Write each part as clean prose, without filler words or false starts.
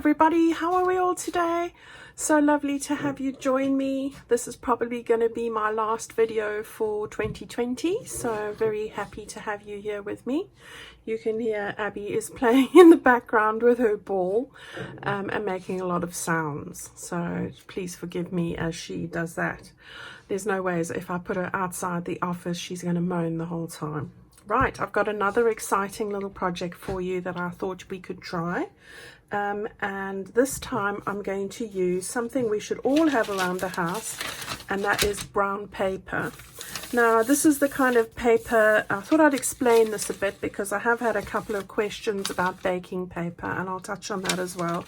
everybody, how are we all today? So lovely to have you join me. This is probably going to be my last video for 2020, so very happy to have you here with me. You can hear Abby is playing in the background with her ball and making a lot of sounds, so please forgive me as she does that. There's no ways if I put her outside the office she's going to moan the whole time. Right, I've got another exciting little project for you that I thought we could try. And this time I'm going to use something we should all have around the house, and that is brown paper. Now, this is the kind of paper, I thought I'd explain this a bit because I have had a couple of questions about baking paper, and I'll touch on that as well.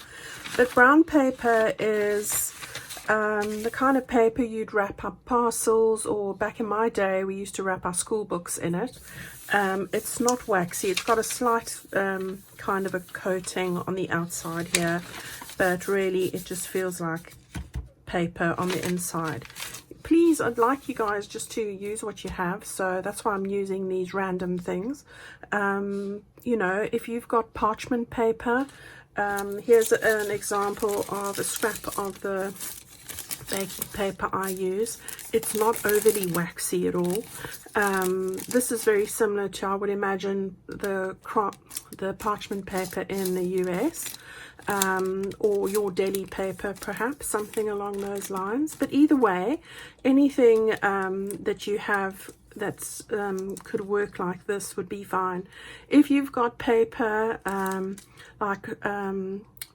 But brown paper is the kind of paper you'd wrap up parcels, or back in my day we used to wrap our school books in it. It's not waxy, it's got a slight kind of a coating on the outside here, but really it just feels like paper on the inside. Please, I'd like you guys just to use what you have, so that's why I'm using these random things. You know, if you've got parchment paper, here's an example of a scrap of the baking paper I use. It's not overly waxy at all. This is very similar to, I would imagine, the parchment paper in the US, or your deli paper, perhaps something along those lines. But either way, anything that you have that's could work like this would be fine. If you've got paper like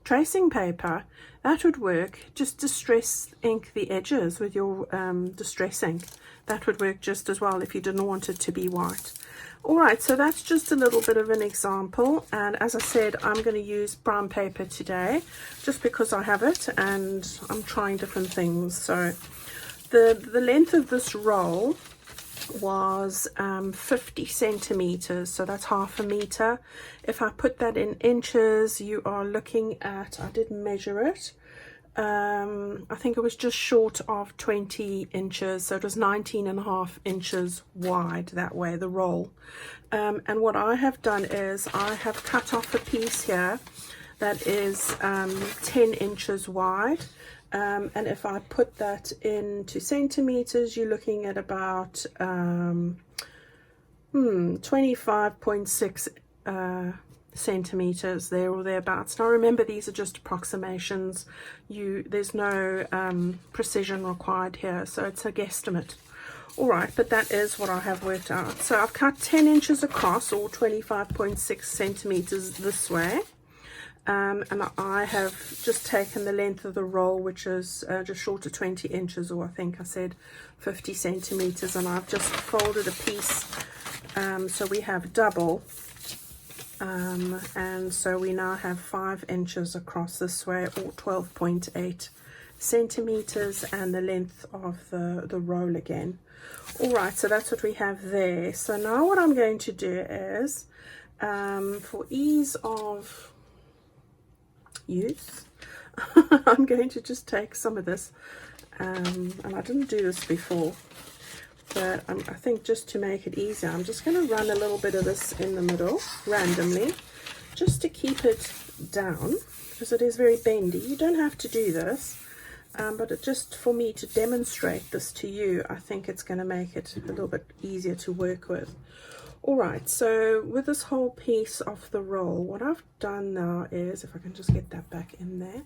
tracing paper, that would work. Just distress ink the edges with your distress ink. That would work just as well if you didn't want it to be white. Alright, so that's just a little bit of an example, and as I said, I'm going to use brown paper today just because I have it and I'm trying different things. So the length of this roll was 50 centimeters, so that's half a meter. If I put that in inches, you are looking at, I did measure it, I think it was just short of 20 inches, so it was 19.5 inches wide that way, the roll. And what I have done is I have cut off a piece here that is 10 inches wide. And if I put that into centimeters, you're looking at about 25.6 centimeters there or thereabouts. Now remember, these are just approximations. There's no precision required here, so it's a guesstimate. Alright, but that is what I have worked out. So I've cut 10 inches across, or 25.6 centimeters this way. And I have just taken the length of the roll, which is just short of 20 inches, or I think I said 50 centimeters, and I've just folded a piece so we have double, and so we now have 5 inches across this way, or 12.8 centimeters, and the length of the roll again. Alright, so that's what we have there. So now what I'm going to do is, for ease of use, I'm going to just take some of this, and I didn't do this before, but I think just to make it easier, I'm just going to run a little bit of this in the middle randomly, just to keep it down, because it is very bendy. You don't have to do this, but just for me to demonstrate this to you, I think it's going to make it a little bit easier to work with. Alright, so with this whole piece of the roll, what I've done now is, if I can just get that back in there,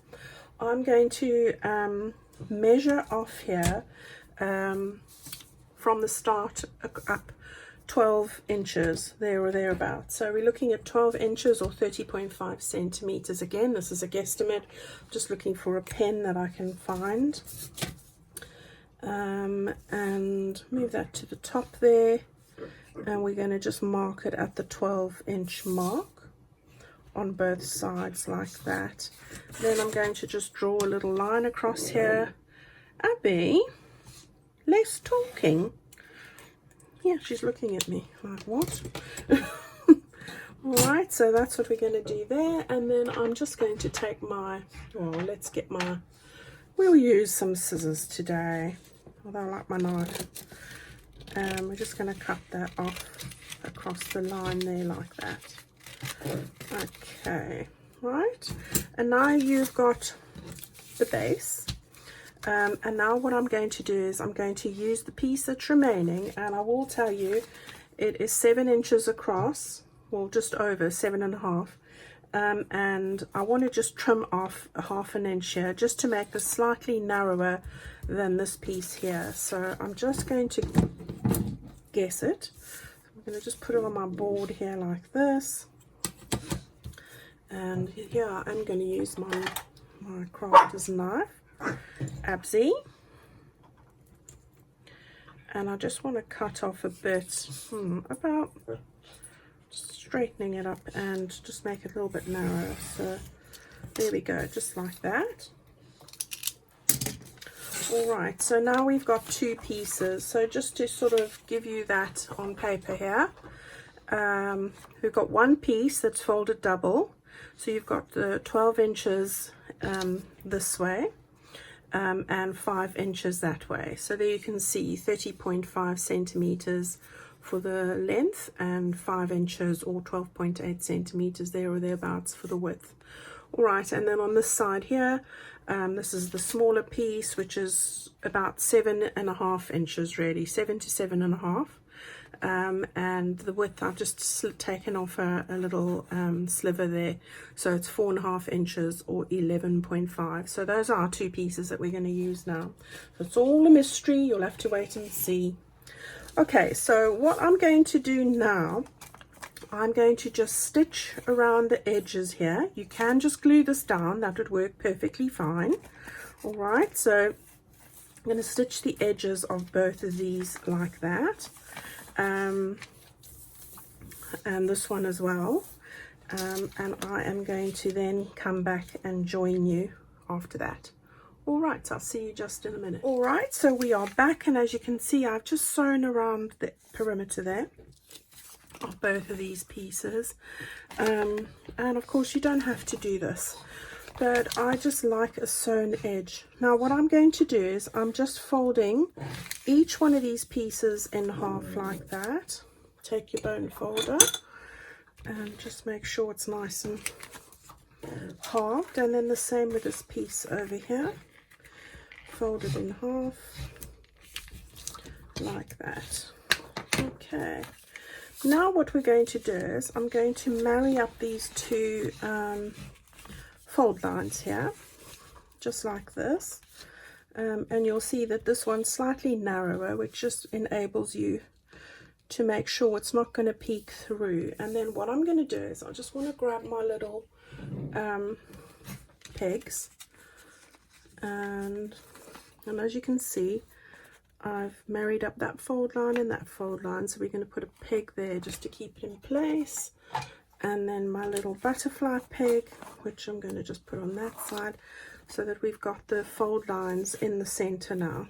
I'm going to measure off here from the start up 12 inches, there or thereabouts. So we're looking at 12 inches or 30.5 centimeters. Again, this is a guesstimate. I'm just looking for a pen that I can find. And move that to the top there. And we're going to just mark it at the 12-inch mark on both sides like that. Then I'm going to just draw a little line across here. Abby, less talking. Yeah, she's looking at me like, what? Alright, so that's what we're going to do there. And then I'm just going to take my, we'll use some scissors today, although I like my knife. We're just going to cut that off across the line there like that. Okay, right? And now you've got the base. And now what I'm going to do is I'm going to use the piece that's remaining, and I will tell you it is 7 inches across, well just over 7.5, and I want to just trim off a 1/2 inch here just to make this slightly narrower than this piece here. So I'm just going to guess it. I'm going to just put it on my board here like this, and here I'm going to use my crafter's knife, Absy, and I just want to cut off a bit, about straightening it up and just make it a little bit narrower. So there we go, just like that. Alright, so now we've got 2 pieces. So just to sort of give you that on paper here, we've got 1 piece that's folded double, so you've got the 12 inches this way, and 5 inches that way. So there you can see 30.5 centimeters for the length and 5 inches or 12.8 centimeters there or thereabouts for the width. Alright, and then on this side here, this is the smaller piece, which is about 7.5 inches really, 7 to 7.5. And the width I've just taken off a little sliver there, so it's 4.5 inches or 11.5. So those are our 2 pieces that we're going to use now. So it's all a mystery, you'll have to wait and see. Okay, so what I'm going to do now, I'm going to just stitch around the edges here. You can just glue this down, that would work perfectly fine. Alright, so I'm going to stitch the edges of both of these like that. And this one as well, and I am going to then come back and join you after that. Alright, I'll see you just in a minute. Alright, so we are back, and as you can see I've just sewn around the perimeter there of both of these pieces, and of course you don't have to do this, but I just like a sewn edge. Now what I'm going to do is I'm just folding each one of these pieces in half like that. Take your bone folder and just make sure it's nice and halved, and then the same with this piece over here. Fold it in half like that. Okay, now what we're going to do is I'm going to marry up these 2 fold lines here, just like this, and you'll see that this one's slightly narrower, which just enables you to make sure it's not going to peek through. And then what I'm going to do is I just want to grab my little pegs, and as you can see I've married up that fold line and that fold line, so we're going to put a peg there just to keep it in place, and then my little butterfly peg, which I'm going to just put on that side, so that we've got the fold lines in the center now.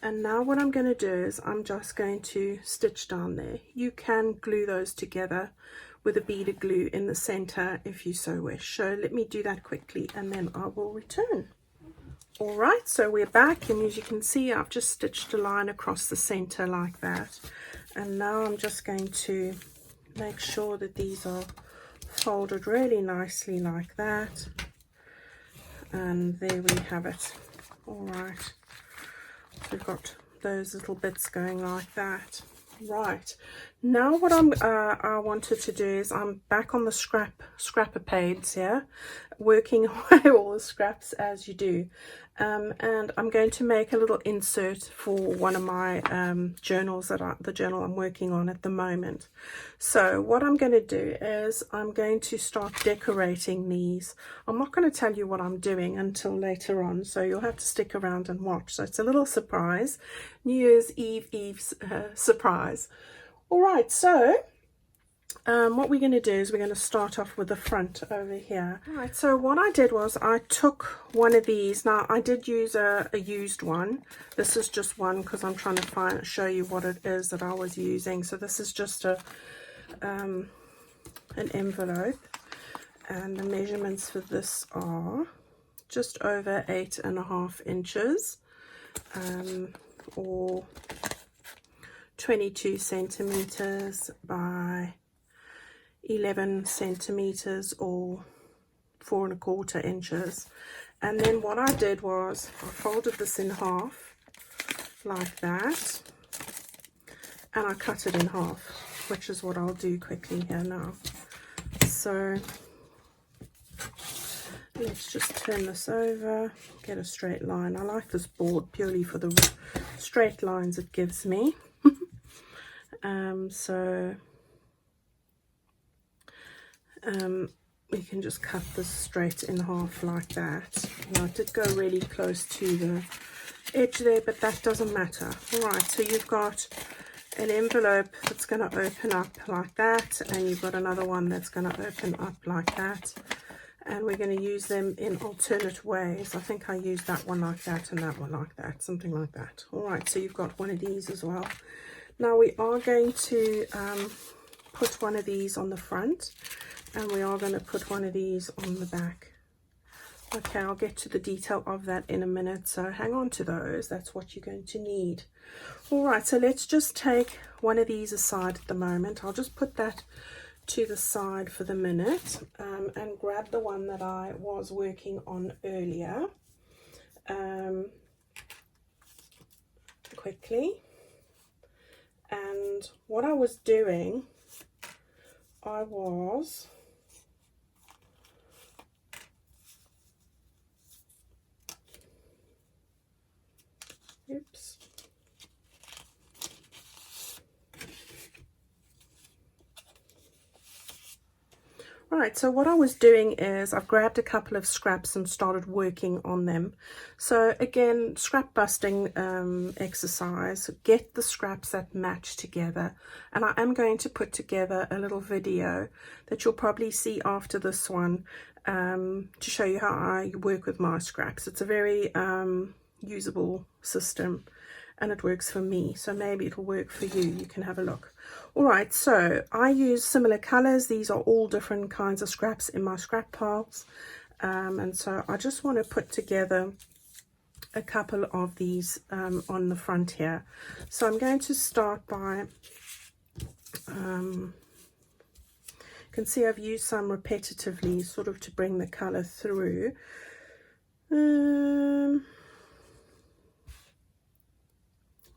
And now what I'm going to do is I'm just going to stitch down there. You can glue those together with a bead of glue in the center if you so wish. So let me do that quickly and then I will return. Alright, so we're back, and as you can see I've just stitched a line across the center like that, and now I'm just going to make sure that these are folded really nicely like that, and there we have it. Alright, we've got those little bits going like that. Right, now what I wanted to do is I'm back on the scrapper pads here, working away all the scraps as you do, and I'm going to make a little insert for one of my journals, the journal I'm working on at the moment. So what I'm going to do is I'm going to start decorating these. I'm not going to tell you what I'm doing until later on, so you'll have to stick around and watch. So it's a little surprise, New Year's Eve surprise. All right, so what we're going to do is we're going to start off with the front over here. All right, so what I did was I took one of these. Now I did use a used one. This is just one because I'm trying to show you what it is that I was using. So this is just an envelope, and the measurements for this are just over 8.5 inches, or 22 centimeters by 11 centimeters, or 4¼ inches. And then what I did was I folded this in half like that, and I cut it in half, which is what I'll do quickly here now. So let's just turn this over, get a straight line. I like this board purely for the straight lines it gives me. We can just cut this straight in half like that. Now, I did go really close to the edge there, but that doesn't matter. Alright, so you've got an envelope that's going to open up like that, and you've got another one that's going to open up like that, and we're going to use them in alternate ways. I think I used that one like that and that one like that, something like that. Alright, so you've got one of these as well. Now we are going to put one of these on the front, and we are going to put one of these on the back. Okay, I'll get to the detail of that in a minute, so hang on to those. That's what you're going to need. Alright, so let's just take one of these aside at the moment. I'll just put that to the side for the minute, and grab the one that I was working on earlier quickly. And what I was doing, I was oops. Right, so what I was doing is I've grabbed a couple of scraps and started working on them. So again, scrap busting exercise, get the scraps that match together. And I am going to put together a little video that you'll probably see after this one to show you how I work with my scraps. It's a very usable system, and it works for me, so maybe it'll work for you. You can have a look. All right, so I use similar colors. These are all different kinds of scraps in my scrap piles, and so I just want to put together a couple of these on the front here. So I'm going to start by you can see I've used some repetitively, sort of to bring the color through.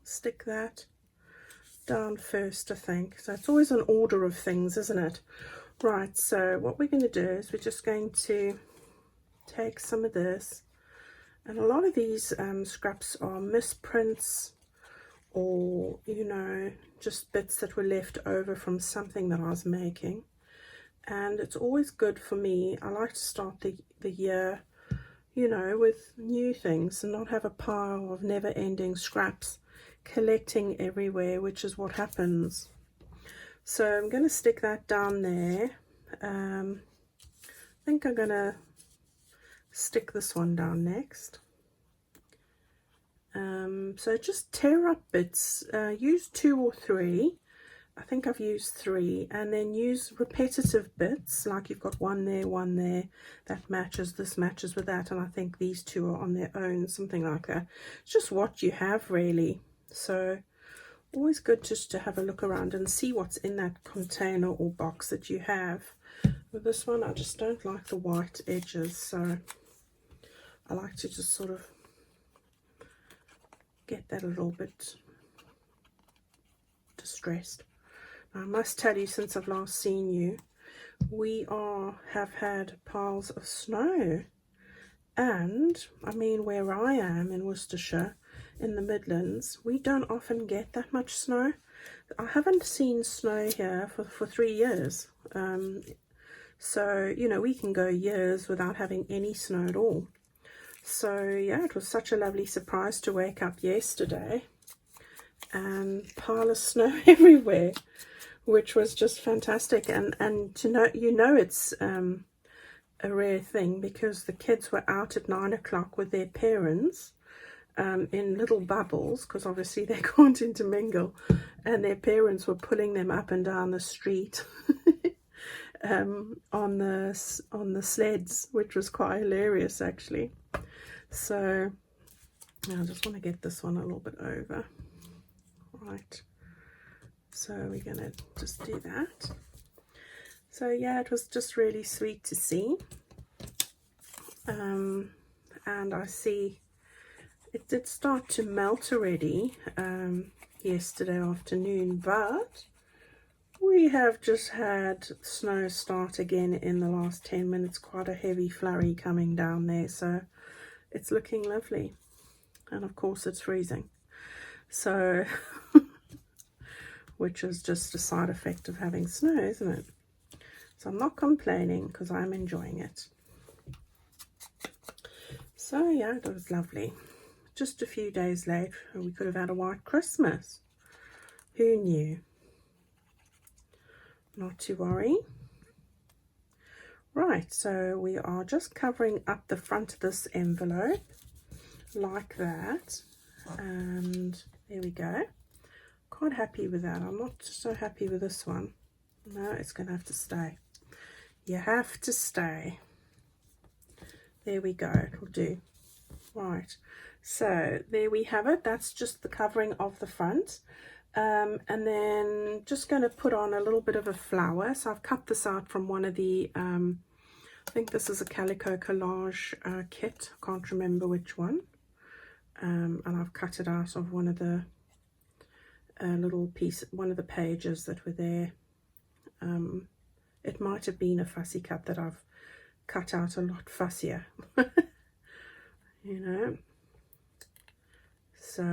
Stick that down first, I think. So it's always an order of things, isn't it? Right, so what we're going to do is we're just going to take some of this, and a lot of these scraps are misprints, or you know, just bits that were left over from something that I was making. And it's always good for me, I like to start the year, you know, with new things and not have a pile of never-ending scraps collecting everywhere, which is what happens. So I'm going to stick that down there. I think I'm going to stick this one down next. So just tear up bits, use 2 or 3. I think I've used 3, and then use repetitive bits, like you've got one there, that matches, this matches with that, and I think these 2 are on their own, something like that. It's just what you have, really. So always good just to have a look around and see what's in that container or box that you have. With this one, I just don't like the white edges, so I like to just sort of get that a little bit distressed. Now, I must tell you, since I've last seen you, we have had piles of snow, and I mean, where I am in Worcestershire in the Midlands, we don't often get that much snow. I haven't seen snow here for 3 years, so you know, we can go years without having any snow at all. So yeah, it was such a lovely surprise to wake up yesterday and pile of snow everywhere, which was just fantastic. And to know, you know, it's a rare thing, because the kids were out at 9 o'clock with their parents in little bubbles, because obviously they can't intermingle, and their parents were pulling them up and down the street on the sleds, which was quite hilarious actually. So I just want to get this one a little bit over. Right, so we're gonna just do that. So yeah, it was just really sweet to see. and I see it did start to melt already yesterday afternoon, but we have just had snow start again in the last 10 minutes, quite a heavy flurry coming down there, so it's looking lovely. And of course it's freezing, so which is just a side effect of having snow, isn't it? So I'm not complaining because I'm enjoying it. So yeah, it was lovely. Just a few days late, we could have had a white Christmas. Who knew? Not to worry. Right, so we are just covering up the front of this envelope like that, and there we go. Quite happy with that. I'm not so happy with this one. No, it's going to have to stay. You have to stay. There we go, it'll do. Right, so there we have it. That's just the covering of the front. And then just going to put on a little bit of a flower. So I've cut this out from one of the, I think this is a Calico Collage kit. I can't remember which one. And I've cut it out of one of the one of the pages that were there. It might have been a fussy cut that I've cut out a lot fussier. You know, so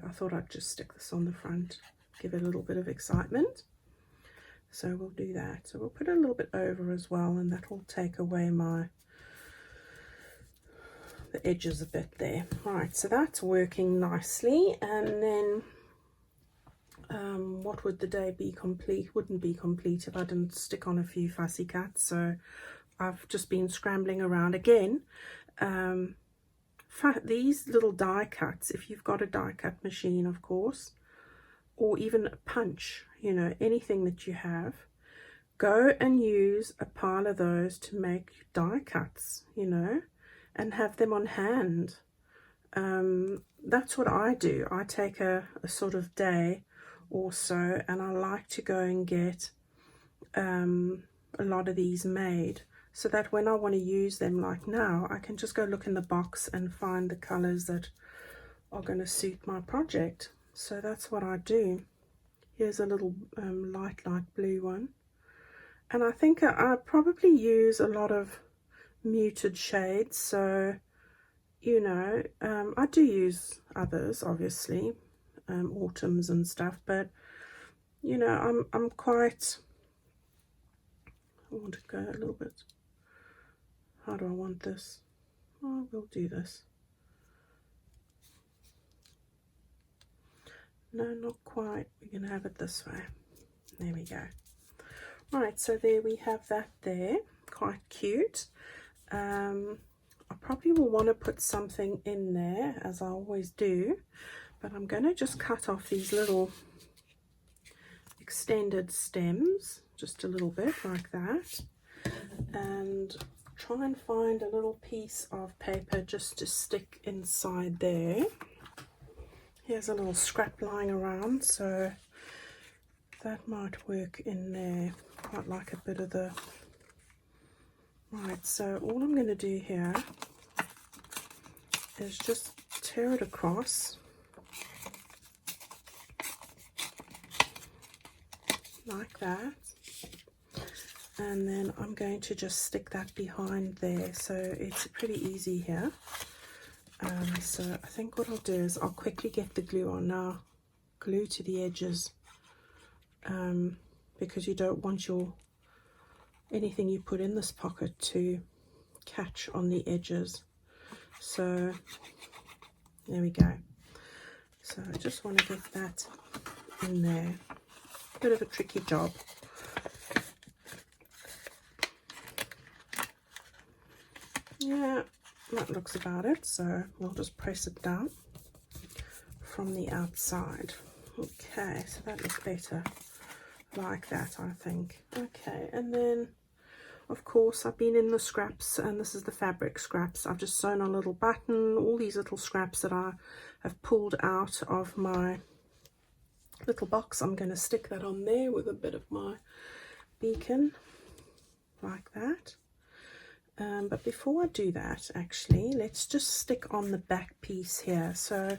I thought I'd just stick this on the front, give it a little bit of excitement. So we'll do that. So we'll put it a little bit over as well, and that will take away the edges a bit there. Right, so that's working nicely. And then what would the day be complete? Wouldn't be complete if I didn't stick on a few fussy cuts. So I've just been scrambling around again. These little die cuts, if you've got a die cut machine, of course, or even a punch, you know, anything that you have, go and use a pile of those to make die cuts, you know, and have them on hand. That's what I do. I take a sort of day or so, and I like to go and get a lot of these made, so that when I want to use them, like now, I can just go look in the box and find the colors that are going to suit my project. So that's what I do. Here's a little light blue one, and I think I probably use a lot of muted shades. So, you know, I do use others, obviously, autumns and stuff, but you know, I'm quite, I want to go a little bit. How do I want this? Oh, we'll do this. No, not quite. We're going to have it this way. There we go. Right, so there we have that there. Quite cute. I probably will want to put something in there, as I always do. But I'm going to just cut off these little extended stems. Just a little bit like that. And try and find a little piece of paper just to stick inside there. Here's a little scrap lying around, so that might work in there. Quite like a bit of the... Right, so all I'm going to do here is just tear it across like that. And then I'm going to just stick that behind there, so it's pretty easy here. So I think what I'll do is I'll quickly get the glue on now, glue to the edges, because you don't want anything you put in this pocket to catch on the edges. So there we go. So I just want to get that in there. Bit of a tricky job. Yeah, that looks about it. So we'll just press it down from the outside. Okay, so that looks better like that, I think. Okay, and then of course I've been in the scraps, and this is the fabric scraps. I've just sewn a little button, all these little scraps that I have pulled out of my little box. I'm going to stick that on there with a bit of my beacon like that. But before I do that, actually, let's just stick on the back piece here. So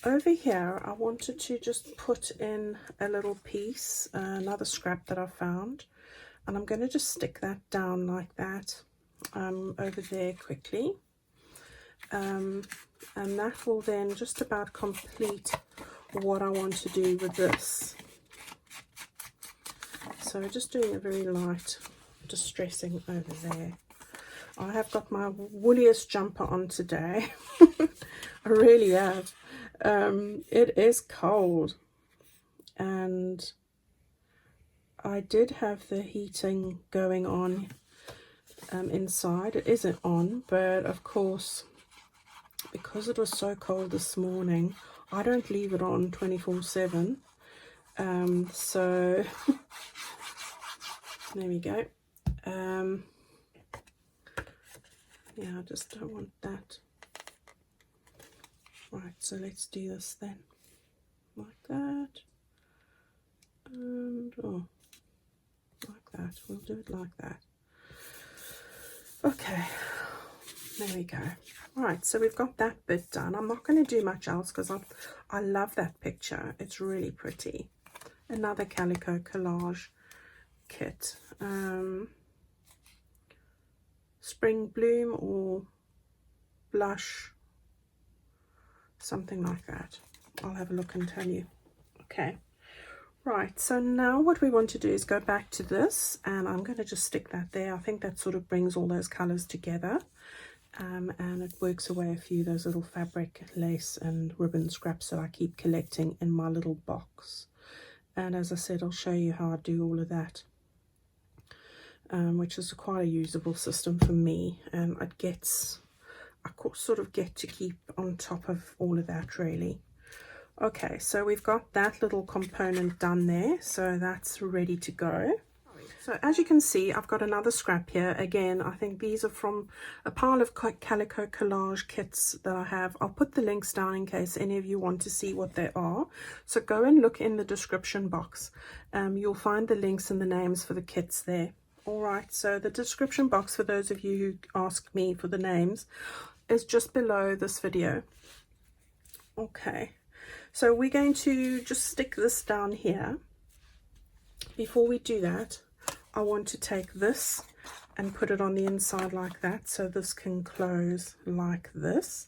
over here, I wanted to just put in a little piece, another scrap that I found, and I'm going to just stick that down like that over there quickly. And that will then just about complete what I want to do with this. So just doing a very light distressing over there. I have got my wooliest jumper on today. I really have. It is cold, and I did have the heating going on inside. It isn't on, but of course, because it was so cold this morning, I don't leave it on 24/7. So there we go. Yeah, I just don't want that. Right, so let's do this then, like that, and oh, like that. We'll do it like that. Okay, there we go. Right, so we've got that bit done. I'm not going to do much else because I love that picture. It's really pretty. Another Calico Collage kit. Spring Bloom or Blush, something like that. I'll have a look and tell you. Okay, right, so now what we want to do is go back to this, and I'm going to just stick that there. I think that sort of brings all those colors together, and it works away a few of those little fabric, lace and ribbon scraps that I keep collecting in my little box. And as I said, I'll show you how I do all of that, which is quite a usable system for me, and I sort of get to keep on top of all of that really. Okay, so we've got that little component done there, so that's ready to go. So as you can see, I've got another scrap here. Again, I think these are from a pile of Calico Collage kits that I have. I'll put the links down in case any of you want to see what they are. So go and look in the description box. You'll find the links and the names for the kits there. Alright, so the description box, for those of you who ask me for the names, is just below this video. Okay, so we're going to just stick this down here. Before we do that, I want to take this and put it on the inside like that, so this can close like this.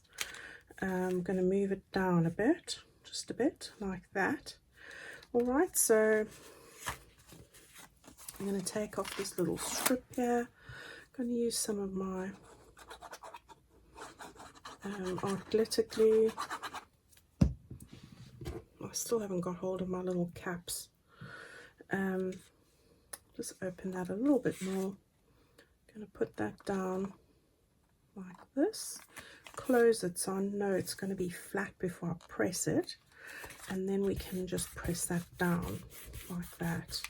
I'm going to move it down a bit, just a bit like that. Alright, so I'm going to take off this little strip here. I'm going to use some of my art glitter glue. I still haven't got hold of my little caps. Just open that a little bit more. I'm going to put that down like this. Close it so I know it's going to be flat before I press it. And then we can just press that down like that.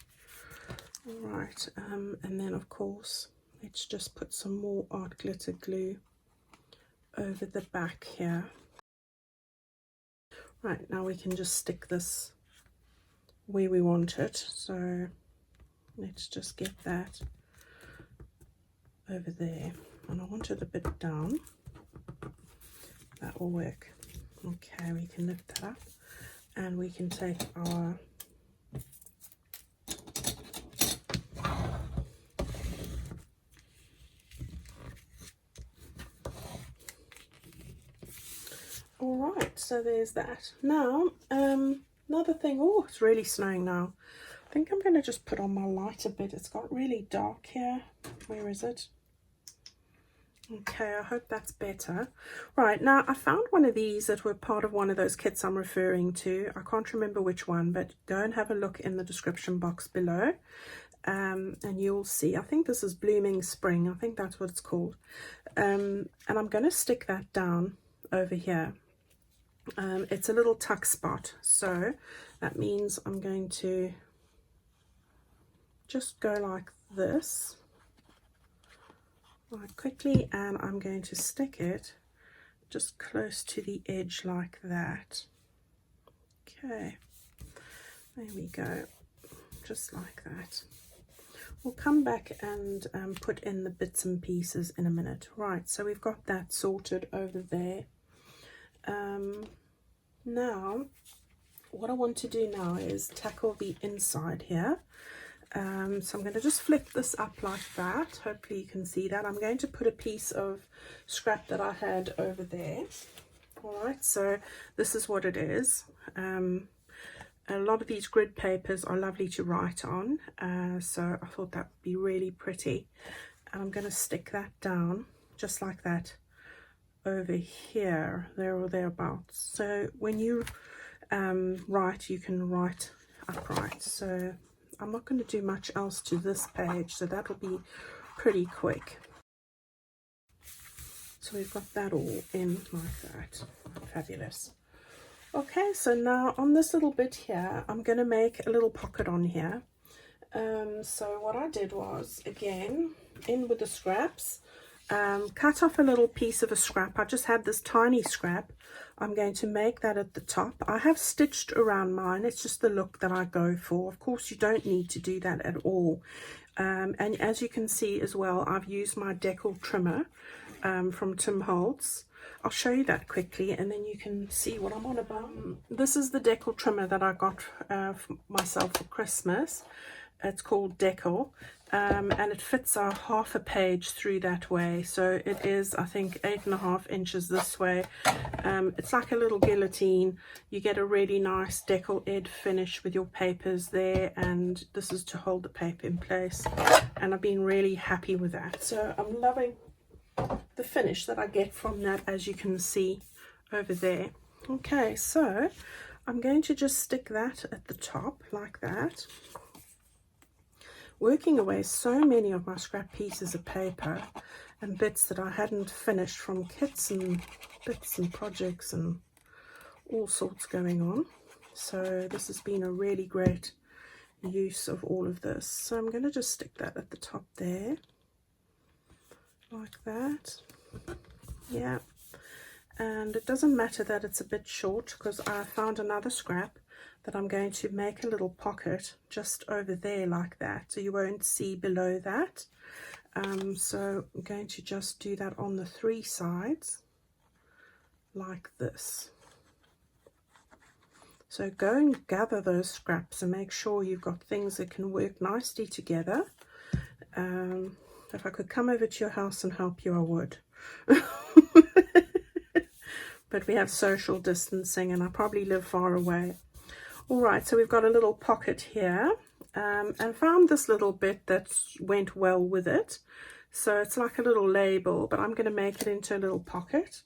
Alright, and then of course, let's just put some more art glitter glue over the back here. Right, now we can just stick this where we want it. So let's just get that over there. And I want it a bit down. That will work. Okay, we can lift that up. And we can take our Alright, so there's that. Now, another thing, oh, it's really snowing now. I think I'm going to just put on my light a bit. It's got really dark here. Where is it? Okay, I hope that's better. Right, now I found one of these that were part of one of those kits I'm referring to. I can't remember which one, but go and have a look in the description box below. And you'll see, I think this is Blooming Spring. I think that's what it's called. And I'm going to stick that down over here. It's a little tuck spot, so that means I'm going to just go like this, like quickly, and I'm going to stick it just close to the edge like that. Okay, there we go, just like that. we'll come back and put in the bits and pieces in a minute. Right, so we've got that sorted over there. Now what I want to do now is tackle the inside here. So I'm going to just flip this up like that. Hopefully you can see that. I'm going to put a piece of scrap that I had over there. Alright, so this is what it is. A lot of these grid papers are lovely to write on, so I thought that would be really pretty. And I'm going to stick that down just like that over here, there or thereabouts. So when you write, you can write upright. So I'm not going to do much else to this page, so that will be pretty quick. So we've got that all in like that. Fabulous. Okay, so now on this little bit here, I'm going to make a little pocket on here. So what I did was, again, in with the scraps, cut off a little piece of a scrap. I just had this tiny scrap. I'm going to make that at the top. I have stitched around mine. It's just the look that I go for. Of course, you don't need to do that at all. And as you can see as well, I've used my decal trimmer from Tim Holtz. I'll show you that quickly and then you can see what I'm on about. This is the decal trimmer that I got for myself for Christmas. It's called Decal, and it fits a half a page through that way. So it is, I think, 8.5 inches this way. It's like a little guillotine. You get a really nice decal edge finish with your papers there, and this is to hold the paper in place. And I've been really happy with that. So I'm loving the finish that I get from that, as you can see over there. Okay, so I'm going to just stick that at the top like that, working away so many of my scrap pieces of paper and bits that I hadn't finished from kits and bits and projects and all sorts going on. So this has been a really great use of all of this. So I'm going to just stick that at the top there like that. Yeah, and it doesn't matter that it's a bit short, because I found another scrap that I'm going to make a little pocket just over there like that, so you won't see below that. So I'm going to just do that on the 3 sides like this. So go and gather those scraps and make sure you've got things that can work nicely together. If I could come over to your house and help you, I would. But we have social distancing and I probably live far away. Alright, so we've got a little pocket here, and found this little bit that went well with it. So it's like a little label, but I'm going to make it into a little pocket.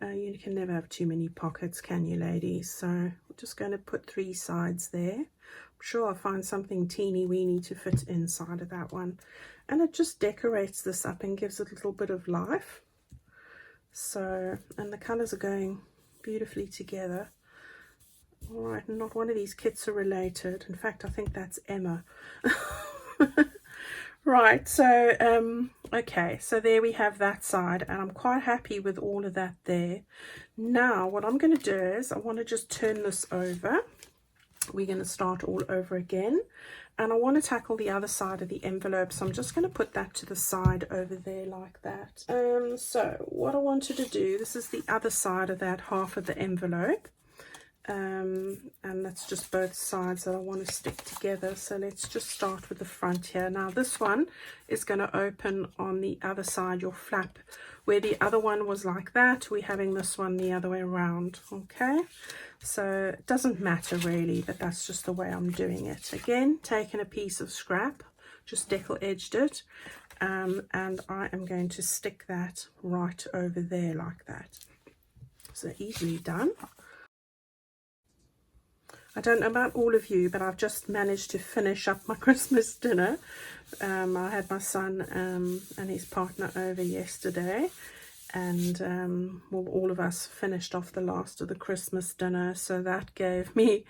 You can never have too many pockets, can you, ladies? So we're just going to put 3 sides there. I'm sure I'll find something teeny weeny to fit inside of that one. And it just decorates this up and gives it a little bit of life. So, and the colours are going beautifully together. Alright, not one of these kits are related. In fact, I think that's Emma. Right, so, okay, so there we have that side, and I'm quite happy with all of that there. Now, what I'm going to do is, I want to just turn this over. We're going to start all over again, and I want to tackle the other side of the envelope, so I'm just going to put that to the side over there like that. So what I wanted to do, this is the other side of that half of the envelope, and that's just both sides that I want to stick together. So let's just start with the front here. Now this one is going to open on the other side, your flap, where the other one was like that. We're having this one the other way around. Okay, so it doesn't matter really, but that's just the way I'm doing it. Again, taking a piece of scrap, just decal edged it, and I am going to stick that right over there like that. So easily done. I don't know about all of you, but I've just managed to finish up my Christmas dinner. I had my son and his partner over yesterday, and well, all of us finished off the last of the Christmas dinner, so that gave me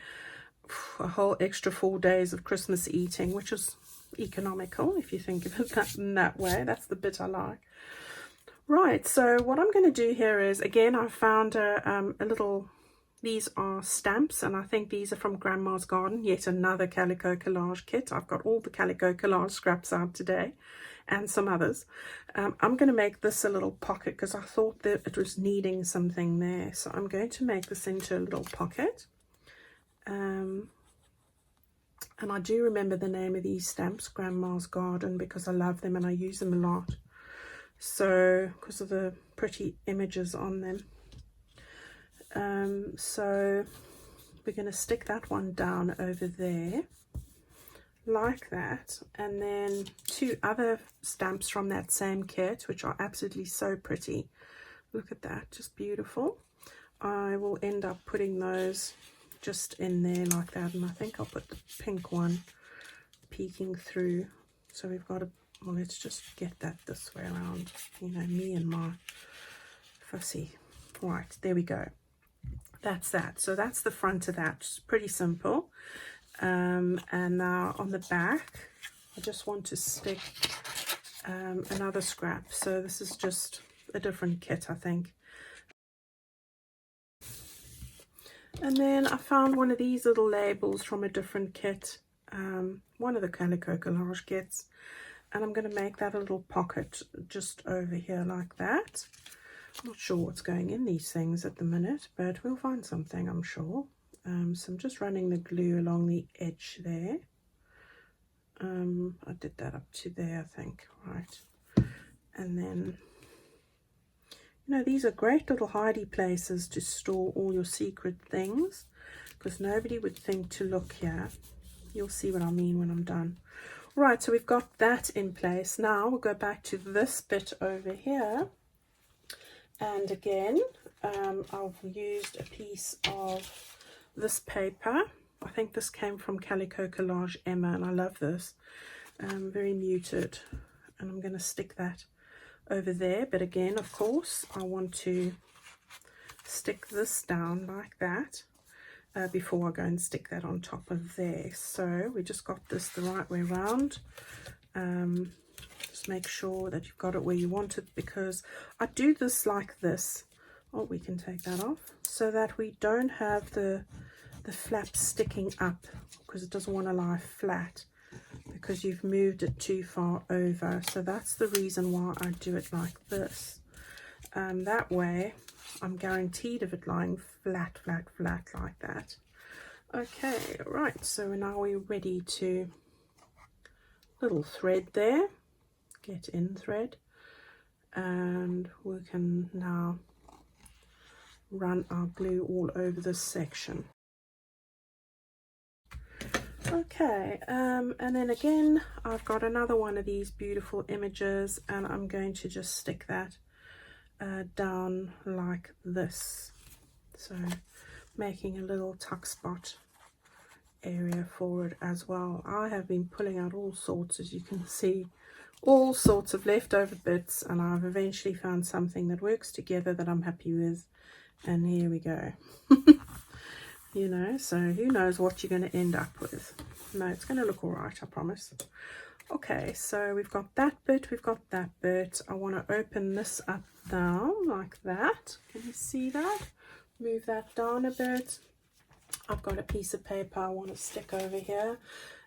a whole extra 4 days of Christmas eating, which is economical if you think of it in that way. That's the bit I like. Right, so what I'm going to do here is, again, I found a little These are stamps, and I think these are from Grandma's Garden, yet another Calico Collage kit. I've got all the Calico Collage scraps out today and some others. I'm going to make this a little pocket because I thought that it was needing something there. So I'm going to make this into a little pocket. And I do remember the name of these stamps, Grandma's Garden, because I love them and I use them a lot. So, because of the pretty images on them. So we're going to stick that one down over there like that, and then two other stamps from that same kit, which are absolutely so pretty. Look at that, just beautiful. I will end up putting those just in there like that, and I think I'll put the pink one peeking through. So we've got a, well, let's just get that this way around, you know, me and my fussy. Right, there we go. That's that. So that's the front of that. It's pretty simple. And now on the back, I just want to stick another scrap. So this is just a different kit, I think. And then I found one of these little labels from a different kit, one of the Calico Collage kits, and I'm going to make that a little pocket just over here like that. I'm not sure what's going in these things at the minute, but we'll find something, I'm sure. So I'm just running the glue along the edge there. I did that up to there, I think, right. And then, you know, these are great little hidey places to store all your secret things, because nobody would think to look here. You'll see what I mean when I'm done. Right, so we've got that in place. Now we'll go back to this bit over here. And again, I've used a piece of this paper. I think this came from Calico Collage Emma, and I love this. Very muted. And I'm going to stick that over there. But again, of course, I want to stick this down like that before I go and stick that on top of there. So we just got this the right way around. Just make sure that you've got it where you want it, because I do this like this. Oh, we can take that off, so that we don't have the flap sticking up, because it doesn't want to lie flat because you've moved it too far over. So that's the reason why I do it like this. That way I'm guaranteed of it lying flat like that. Okay, right, so now we're ready to little thread there, get in thread, and we can now run our glue all over this section. Okay, and then again I've got another one of these beautiful images, and I'm going to just stick that down like this, so making a little tuck spot area for it as well. I have been pulling out all sorts, as you can see, all sorts of leftover bits, and I've eventually found something that works together that I'm happy with, and here we go. You know, so who knows what you're going to end up with. No, it's going to look all right, I promise. Okay, so we've got that bit, we've got that bit. I want to open this up now like that. Can you see that? Move that down a bit. I've got a piece of paper I want to stick over here.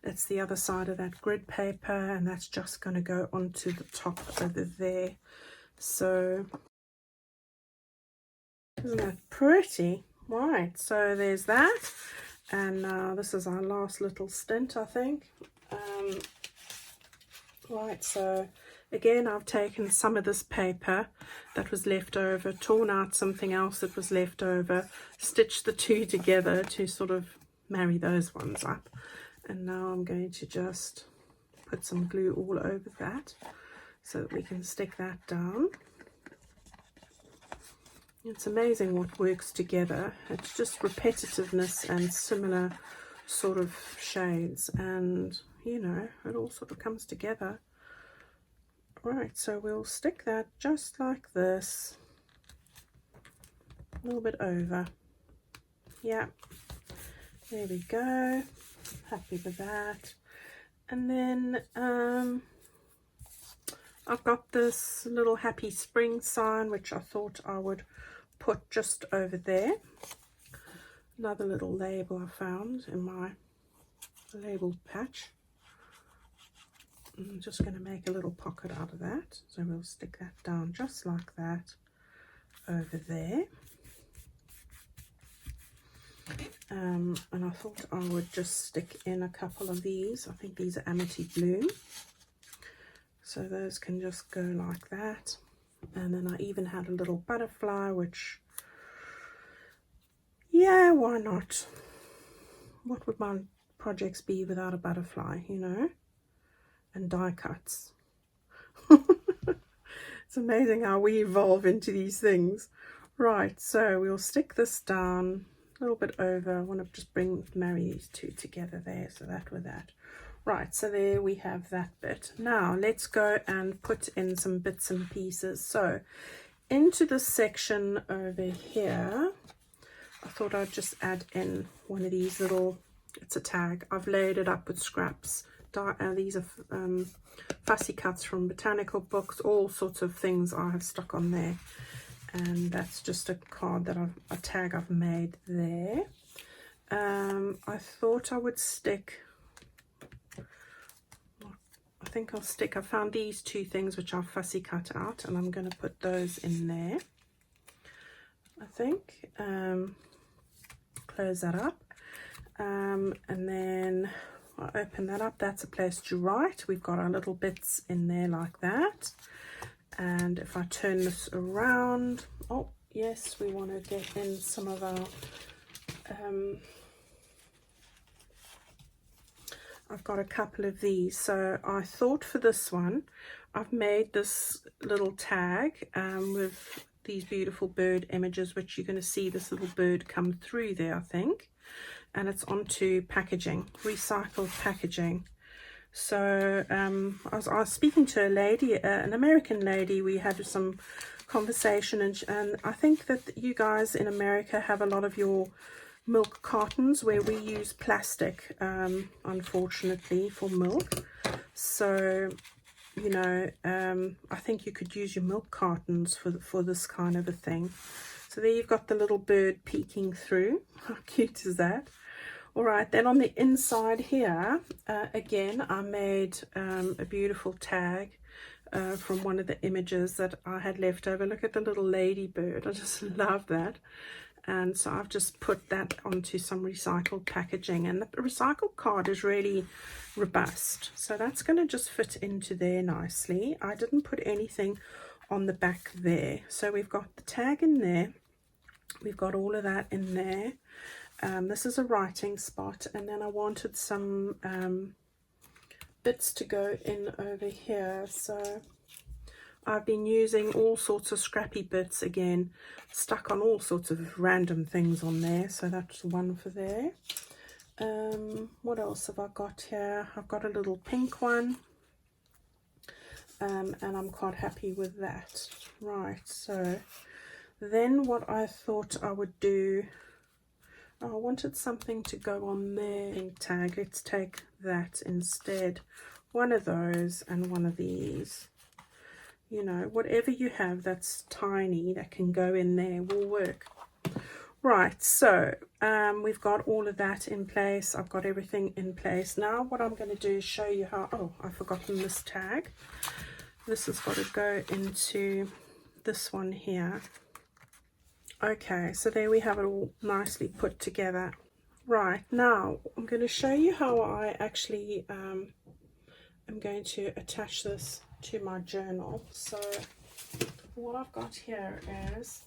It's the other side of that grid paper, and that's just going to go onto the top over there. So isn't that pretty? Right, so there's that, and now this is our last little stint, I think. Right, so again I've taken some of this paper that was left over, torn out something else that was left over, stitched the two together to sort of marry those ones up, and now I'm going to just put some glue all over that so that we can stick that down. It's amazing what works together. It's just repetitiveness and similar sort of shades, and you know, it all sort of comes together. Right, so we'll stick that just like this, a little bit over. Yeah, there we go. Happy with that. And then I've got this little happy spring sign, which I thought I would put just over there. Another little label I found in my label patch. I'm just going to make a little pocket out of that, so we'll stick that down just like that over there. And I thought I would just stick in a couple of these. I think these are Amity Bloom, so those can just go like that. And then I even had a little butterfly, which, yeah, why not? What would my projects be without a butterfly, you know? And die cuts. It's amazing how we evolve into these things. Right, so we'll stick this down a little bit over. I want to just marry these two together there, so that with that. Right, so there we have that bit. Now let's go and put in some bits and pieces. So into this section over here, I thought I'd just add in one of these little, it's a tag. I've laid it up with scraps. These are fussy cuts from botanical books, all sorts of things I have stuck on there. And that's just a card that a tag I've made there. I thought I would stick, I found these two things which I've fussy cut out, and I'm going to put those in there, I think. Close that up. And then I open that up. That's a place to write. We've got our little bits in there like that. And if I turn this around, oh yes, we want to get in some of our I've got a couple of these. So I thought for this one, I've made this little tag with these beautiful bird images, which you're going to see this little bird come through there, I think. And it's onto packaging, recycled packaging. So I was speaking to a lady, an American lady. We had some conversation, and I think that you guys in America have a lot of your milk cartons where we use plastic, unfortunately, for milk. So, you know, I think you could use your milk cartons for this kind of a thing. So there you've got the little bird peeking through. How cute is that? All right, then on the inside here, again, I made a beautiful tag from one of the images that I had left over. Look at the little ladybird. I just love that. And so I've just put that onto some recycled packaging. And the recycled card is really robust. So that's going to just fit into there nicely. I didn't put anything on the back there. So we've got the tag in there. We've got all of that in there. This is a writing spot, and then I wanted some bits to go in over here. So I've been using all sorts of scrappy bits again, stuck on all sorts of random things on there. So that's one for there. What else have I got here? I've got a little pink one, and I'm quite happy with that. Right, so then what I thought I would do, I wanted something to go on there. Pink tag. Let's take that instead. One of those and one of these. You know, whatever you have that's tiny that can go in there will work. Right, so we've got all of that in place. I've got everything in place. Now what I'm going to do is show you how, oh, I've forgotten this tag. This has got to go into this one here. Okay, so there we have it all nicely put together. Right, now I'm going to show you how I actually am going to attach this to my journal. So what I've got here is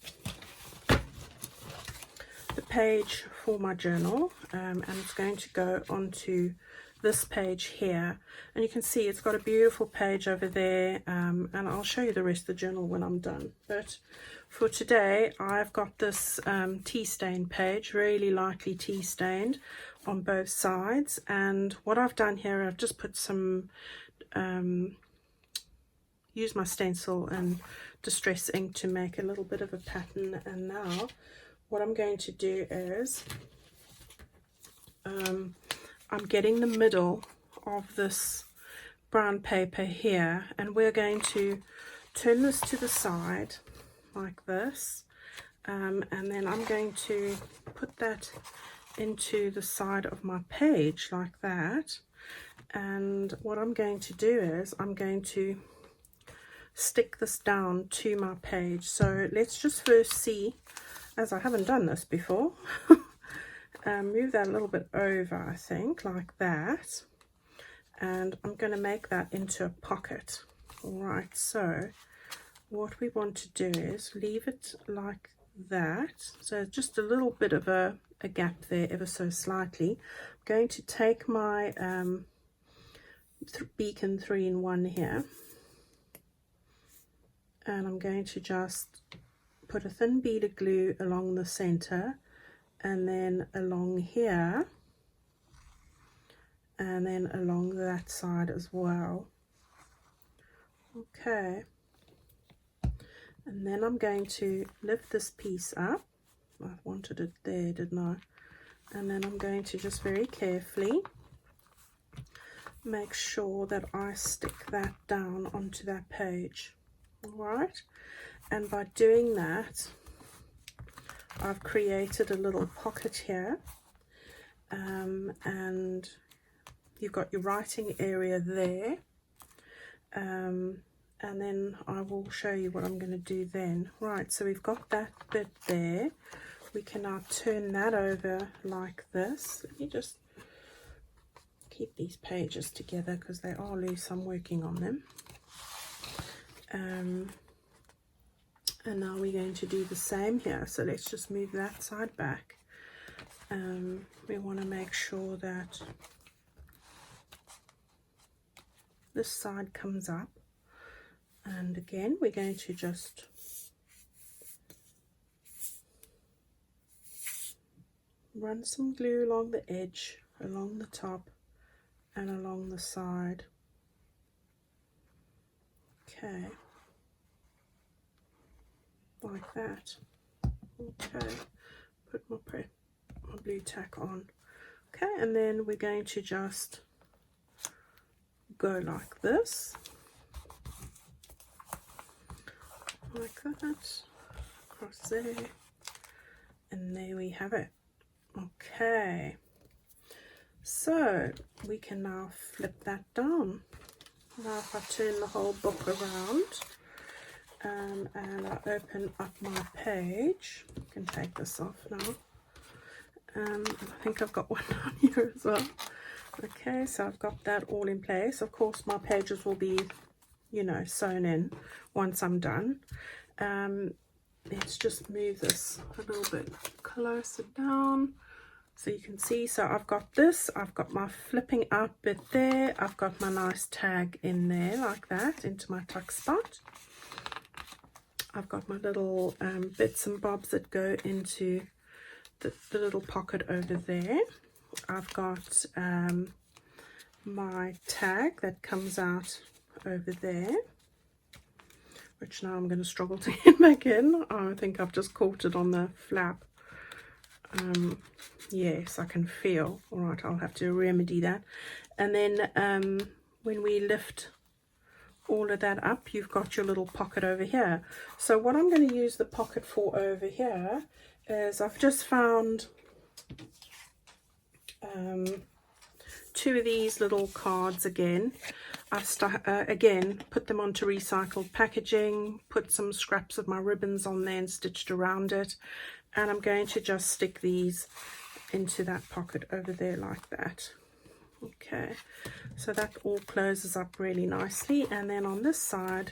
the page for my journal, and it's going to go onto this page here, and you can see it's got a beautiful page over there, and I'll show you the rest of the journal when I'm done. But for today I've got this tea stain page, really lightly tea stained on both sides. And what I've done here, I've just put some use my stencil and distress ink to make a little bit of a pattern. And now what I'm going to do is I'm getting the middle of this brown paper here, and we're going to turn this to the side like this, and then I'm going to put that into the side of my page like that. And what I'm going to do is I'm going to stick this down to my page. So let's just first see, as I haven't done this before, move that a little bit over, I think, like that. And I'm going to make that into a pocket. All right, so what we want to do is leave it like that. So just a little bit of a gap there, ever so slightly. I'm going to take my beacon 3-in-1 here, and I'm going to just put a thin bead of glue along the center, and then along here, and then along that side as well. Okay, and then I'm going to lift this piece up. I wanted it there, didn't I? And then I'm going to just very carefully make sure that I stick that down onto that page. All right, and by doing that, I've created a little pocket here, and you've got your writing area there, and then I will show you what I'm going to do then. Right, so we've got that bit there. We can now turn that over like this. Let me just keep these pages together because they are loose. I'm working on them. And now we're going to do the same here. So let's just move that side back. We want to make sure that this side comes up. And again, we're going to just run some glue along the edge, along the top, and along the side. Okay, like that. Okay, put my blue tack on. Okay, and then we're going to just go like this, like that, across there, and there we have it. Okay, so we can now flip that down. Now if I turn the whole book around, and I open up my page, I can take this off now. I think I've got one down here as well. Okay, so I've got that all in place. Of course, my pages will be, you know, sewn in once I'm done. Let's just move this a little bit closer down so you can see. So I've got this, I've got my flipping out bit there, I've got my nice tag in there like that into my tuck spot. I've got my little bits and bobs that go into the little pocket over there. I've got my tag that comes out over there, which now I'm going to struggle to get back in. I think I've just caught it on the flap. Yes, I can feel. All right, I'll have to remedy that. And then when we lift all of that up, you've got your little pocket over here. So what I'm going to use the pocket for over here is I've just found two of these little cards again. I've again put them onto recycled packaging, put some scraps of my ribbons on there and stitched around it, and I'm going to just stick these into that pocket over there like that. Okay, so that all closes up really nicely. And then on this side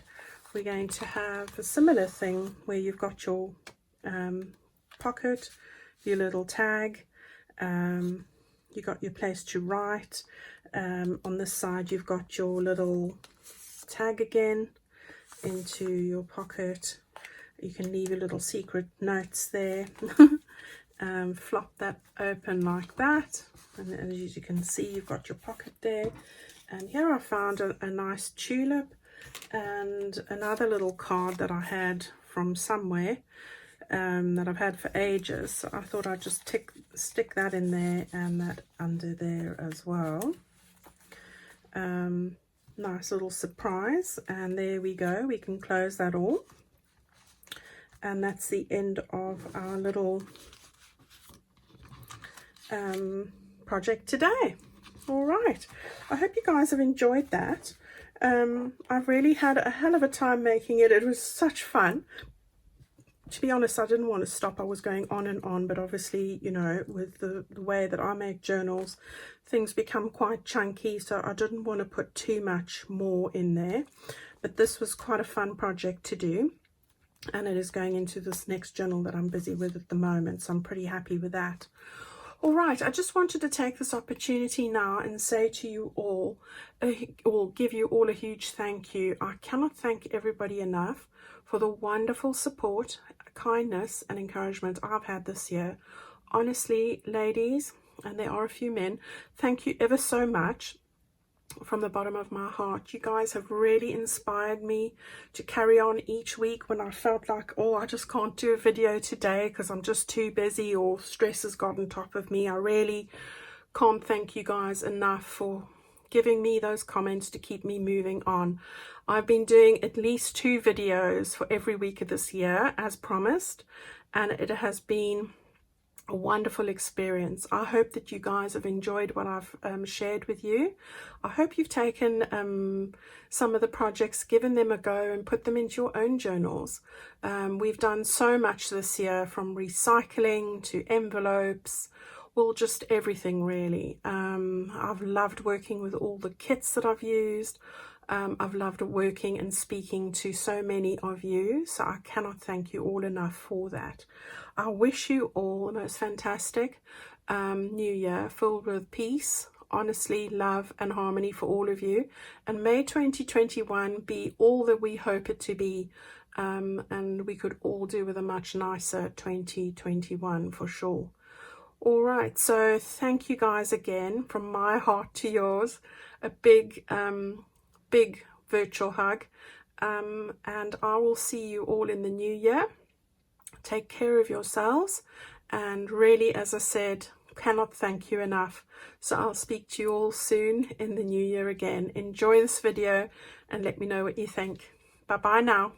we're going to have a similar thing where you've got your pocket, your little tag, you got your place to write. On this side you've got your little tag again into your pocket. You can leave your little secret notes there. Flop that open like that, and as you can see, you've got your pocket there. And here I found a nice tulip and another little card that I had from somewhere, that I've had for ages. So I thought I'd just stick that in there and that under there as well. Nice little surprise. And there we go, we can close that all. And that's the end of our little project today. All right, I hope you guys have enjoyed that. I've really had a hell of a time making it. It was such fun. To be honest, I didn't want to stop. I was going on and on, but obviously, you know, with the way that I make journals, things become quite chunky, so I didn't want to put too much more in there. But this was quite a fun project to do, and it is going into this next journal that I'm busy with at the moment, so I'm pretty happy with that. All right, I just wanted to take this opportunity now and say to you all, or give you all a huge thank you. I cannot thank everybody enough for the wonderful support, kindness and encouragement I've had this year. Honestly, ladies, and there are a few men, thank you ever so much. From the bottom of my heart, you guys have really inspired me to carry on each week when I felt like, oh, I just can't do a video today because I'm just too busy or stress has got on top of me. I really can't thank you guys enough for giving me those comments to keep me moving on. I've been doing at least 2 videos for every week of this year as promised, and it has been a wonderful experience. I hope that you guys have enjoyed what I've shared with you. I hope you've taken some of the projects, given them a go and put them into your own journals. We've done so much this year, from recycling to envelopes, well, just everything really. I've loved working with all the kits that I've used. I've loved working and speaking to so many of you, so I cannot thank you all enough for that. I wish you all the most fantastic new year, filled with peace, honestly, love and harmony for all of you, and may 2021 be all that we hope it to be, and we could all do with a much nicer 2021 for sure. All right, so thank you guys again from my heart to yours. A big big virtual hug, and I will see you all in the new year. Take care of yourselves, and really, as I said, cannot thank you enough. So I'll speak to you all soon in the new year again. Enjoy this video and let me know what you think. Bye bye now.